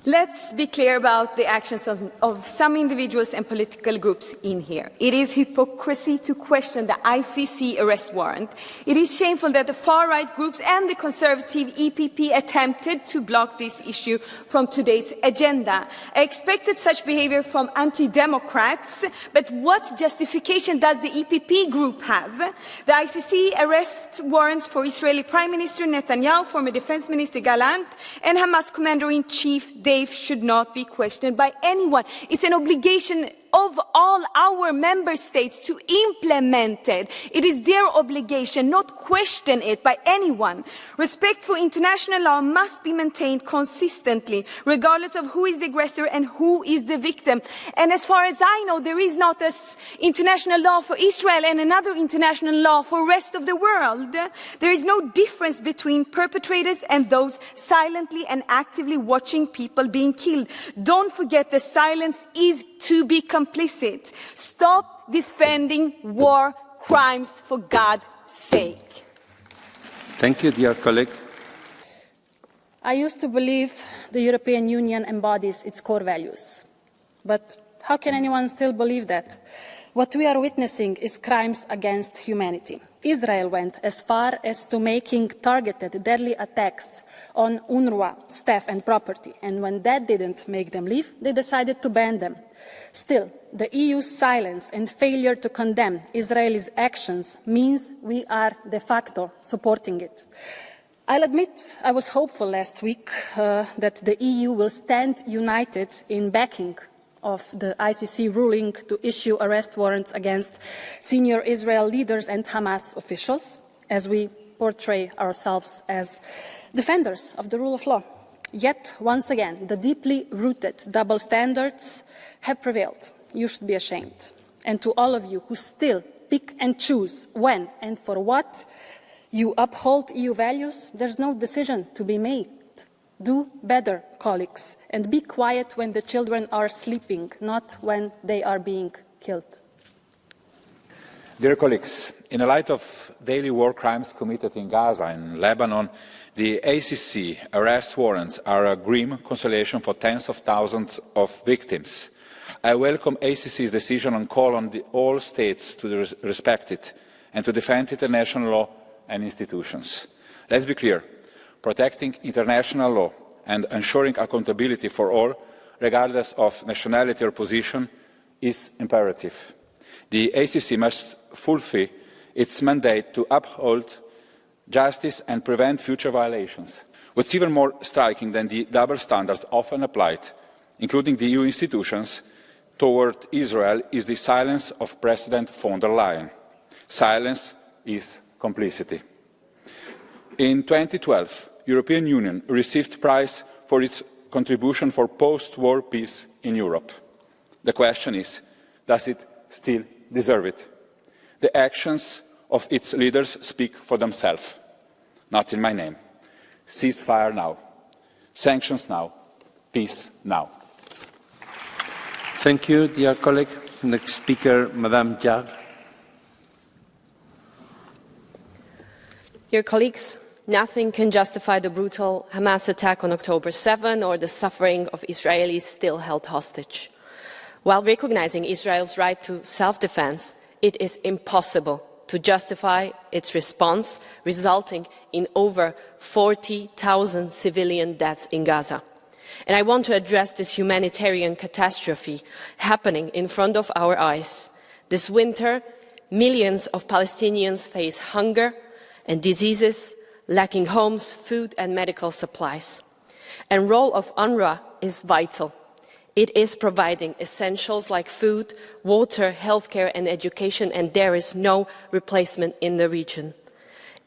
Let's be clear about the actions of some individuals and political groups in here. It is hypocrisy to question the ICC arrest warrant. It is shameful that the far-right groups and the conservative EPP attempted to block this issue from today's agenda. I expected such behavior from anti-democrats, but what justification does the EPP group have? The ICC arrest warrants for Israeli Prime Minister Netanyahu, former Defense Minister Gallant, and Hamas Commander-in-Chief should not be questioned by anyone. It's an obligation of all our member states to implement it. It is their obligation, not question it by anyone. Respect for international law must be maintained consistently, regardless of who is the aggressor and who is the victim. And as far as I know, there is not an international law for Israel and another international law for the rest of the world. There is no difference between perpetrators and those silently and actively watching people being killed. Don't forget that silence is to be complicit. Stop defending war crimes for God's sake. Thank you, dear colleague. I used to believe the European Union embodies its core values. But how can anyone still believe that? What we are witnessing is crimes against humanity. Israel went as far as to making targeted deadly attacks on UNRWA staff and property, and when that didn't make them leave, they decided to ban them. Still, the EU's silence and failure to condemn Israel's actions means we are de facto supporting it. I'll admit I was hopeful last week that the EU will stand united in backing of the ICC ruling to issue arrest warrants against senior Israel leaders and Hamas officials, as we portray ourselves as defenders of the rule of law. Yet, once again, the deeply rooted double standards have prevailed. You should be ashamed. And to all of you who still pick and choose when and for what you uphold EU values, there's no decision to be made. Do better, colleagues, and be quiet when the children are sleeping, not when they are being killed. Dear colleagues, in the light of daily war crimes committed in Gaza and Lebanon, the ACC arrest warrants are a grim consolation for tens of thousands of victims. I welcome ACC's decision and call on all states to respect it and to defend international law and institutions. Let's be clear. Protecting international law and ensuring accountability for all, regardless of nationality or position, is imperative. The ACC must fulfil its mandate to uphold justice and prevent future violations. What's even more striking than the double standards often applied, including the EU institutions, toward Israel is the silence of President von der Leyen. Silence is complicity. In 2012, the European Union received prize for its contribution for post-war peace in Europe. The question is, does it still deserve it? The actions of its leaders speak for themselves. Not in my name. Ceasefire now. Sanctions now. Peace now. Thank you, dear colleague. Next speaker, Madame Jarre. Dear colleagues, nothing can justify the brutal Hamas attack on October 7 or the suffering of Israelis still held hostage. While recognizing Israel's right to self-defense, it is impossible to justify its response, resulting in over 40,000 civilian deaths in Gaza. And I want to address this humanitarian catastrophe happening in front of our eyes. This winter, millions of Palestinians face hunger and diseases, lacking homes, food and medical supplies. And the role of UNRWA is vital. It is providing essentials like food, water, healthcare and education, and there is no replacement in the region.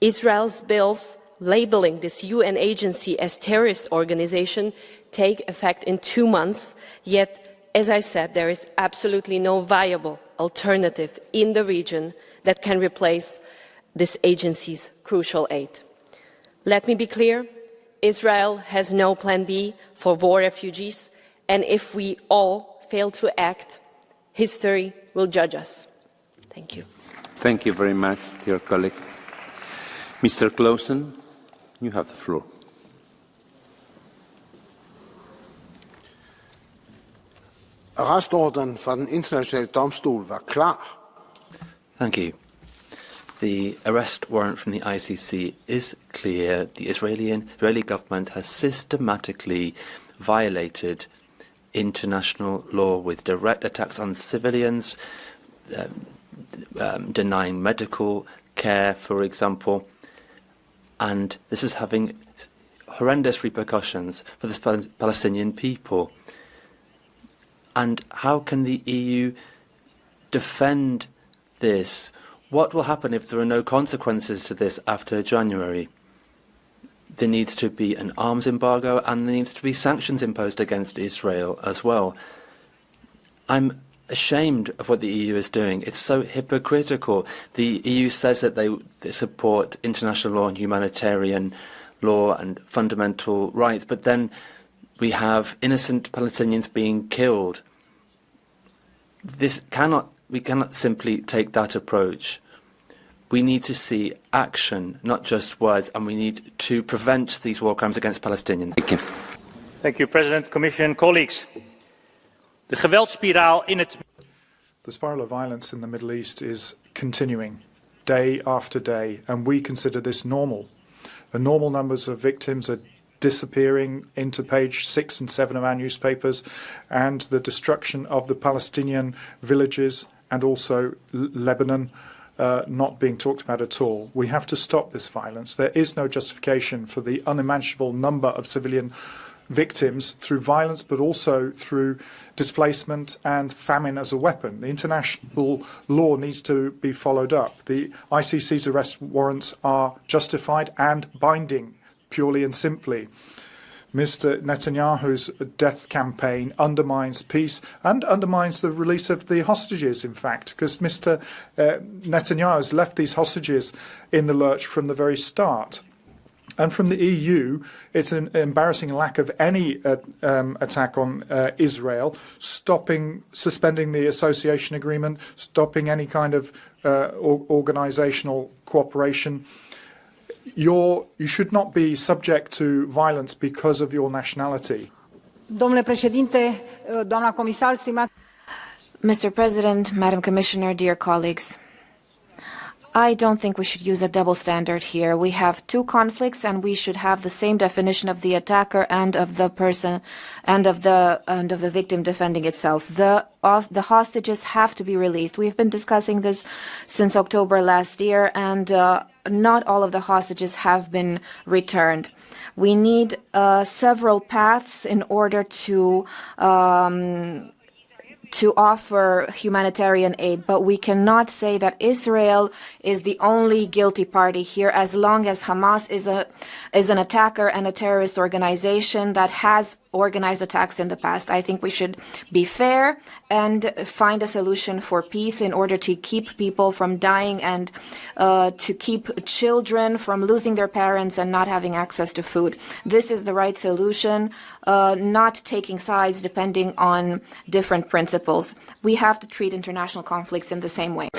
Israel's bills labeling this UN agency as terrorist organization take effect in 2 months, yet, as I said, there is absolutely no viable alternative in the region that can replace this agency's crucial aid. Let me be clear, Israel has no plan B for war refugees, and if we all fail to act, history will judge us. Thank you. Thank you very much, dear colleague. Mr. Clausen, you have the floor. Arrestordren fra den internationale domstol var klar. Thank you. The arrest warrant from the ICC is clear. The Israeli government has systematically violated international law with direct attacks on civilians, denying medical care, for example, and this is having horrendous repercussions for the Palestinian people. And how can the EU defend this? What will happen if there are no consequences to this after January? There needs to be an arms embargo and there needs to be sanctions imposed against Israel as well. I'm ashamed of what the EU is doing. It's so hypocritical. The EU says that they support international law and humanitarian law and fundamental rights, but then we have innocent Palestinians being killed. We cannot simply take that approach. We need to see action, not just words, and we need to prevent these war crimes against Palestinians. Thank you, President, Commission, colleagues. De geweldsspiraal in het... The spiral of violence in the Middle East is continuing day after day, and we consider this normal. The normal numbers of victims are disappearing into page 6 and 7 of our newspapers, and the destruction of the Palestinian villages and also Lebanon not being talked about at all. We have to stop this violence. There is no justification for the unimaginable number of civilian victims through violence, but also through displacement and famine as a weapon. The international law needs to be followed up. The ICC's arrest warrants are justified and binding, purely and simply. Mr. Netanyahu's death campaign undermines peace and undermines the release of the hostages, in fact, because Mr. Netanyahu has left these hostages in the lurch from the very start. And from the EU, it's an embarrassing lack of any attack on Israel, suspending the association agreement, stopping any kind of organizational cooperation. You should not be subject to violence because of your nationality. Domnule președinte, doamna comisar, stimați... Mr. President, Madam Commissioner, dear colleagues, I don't think we should use a double standard here. We have two conflicts and we should have the same definition of the attacker and of the person and of the victim defending itself. The hostages have to be released. We've been discussing this since October last year, and not all of the hostages have been returned. We need several paths in order to offer humanitarian aid, but we cannot say that Israel is the only guilty party here, as long as Hamas is an attacker and a terrorist organization that has organized attacks in the past. I think we should be fair and find a solution for peace in order to keep people from dying and to keep children from losing their parents and not having access to food. This is the right solution, not taking sides depending on different principles. We have to treat international conflicts in the same way.